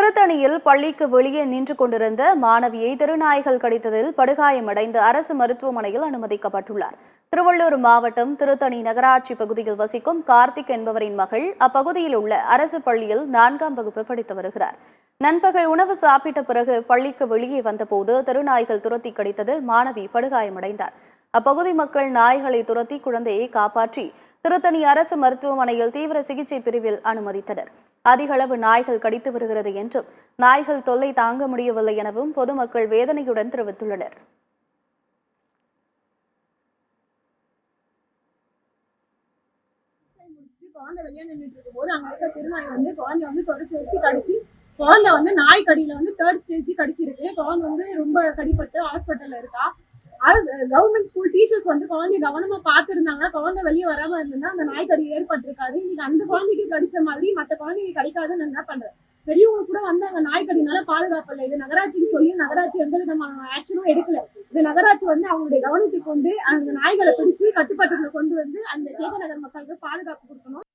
திருத்தணியில் பள்ளிக்கு வெளியே நின்று கொண்டிருந்த மாணவியை தெருநாய்கள் கடித்ததில் படுகாயமடைந்து அரசு மருத்துவமனையில் அனுமதிக்கப்பட்டுள்ளார். திருவள்ளூர் மாவட்டம் திருத்தணி நகராட்சி பகுதியில் வசிக்கும் கார்த்திக் என்பவரின் மகள் அப்பகுதியில் உள்ள அரசு பள்ளியில் 4ஆம் வகுப்பு படித்து வருகிறார். நண்பகல் உணவு சாப்பிட்ட பிறகு பள்ளிக்கு வெளியே வந்தபோது தெருநாய்கள் துரத்தி கடித்ததில் மாணவி படுகாயமடைந்தார். அப்பகுதி மக்கள் நாய்களை துரத்தி குழந்தையை காப்பாற்றி திருத்தணி அரசு மருத்துவமனையில் தீவிர சிகிச்சை பிரிவில் அனுமதித்தனர். அதிக அளவு நாய்கள் கடித்து வருகிறது என்றும் நாய்கள் தொல்லை தாங்க முடியவில்லை எனவும் பொதுமக்கள் வேதனையுடன் தெரிவித்துள்ளனர். குழந்தை வெளியே நின்றுட்டு இருக்கும் போது அங்க இருக்க திருநாய் வந்து குழந்தை தொடர்ச்சி வச்சு கடிச்சு குழந்தை நாய் கடியில 3rd ஸ்டேஜ் கடிச்சிருக்கு. குழந்தை ரொம்ப கடிப்பட்டு ஹாஸ்பிட்டல்ல இருக்கா. கவர்மெண்ட் ஸ்கூல் டீச்சர்ஸ் குழந்தைய கவனமா பாத்துருந்தாங்கன்னா குழந்தை வெளியே வராம இருந்தா அந்த நாய் கடி ஏற்பட்டிருக்காது. இன்னைக்கு அந்த குழந்தைக்கு கடிச்ச மாதிரி மற்ற குழந்தைக்கு கடிக்காதுன்னு என்ன பண்றேன். பெரியவங்க கூட அந்த நாய் கடினால பாதுகாப்பு இல்லை. இது நகராட்சின்னு சொல்லி நகராட்சி எந்த விதமான ஆக்ஷனும் எடுக்கல. இது நகராட்சி அவங்களுடைய கவனத்துக்கு கொண்டு அந்த நாய்களை பிடிச்சு கட்டுப்பாட்டுகளை கொண்டு அந்த கேக நகர் மக்களுக்கு பாதுகாப்பு கொடுக்கணும்.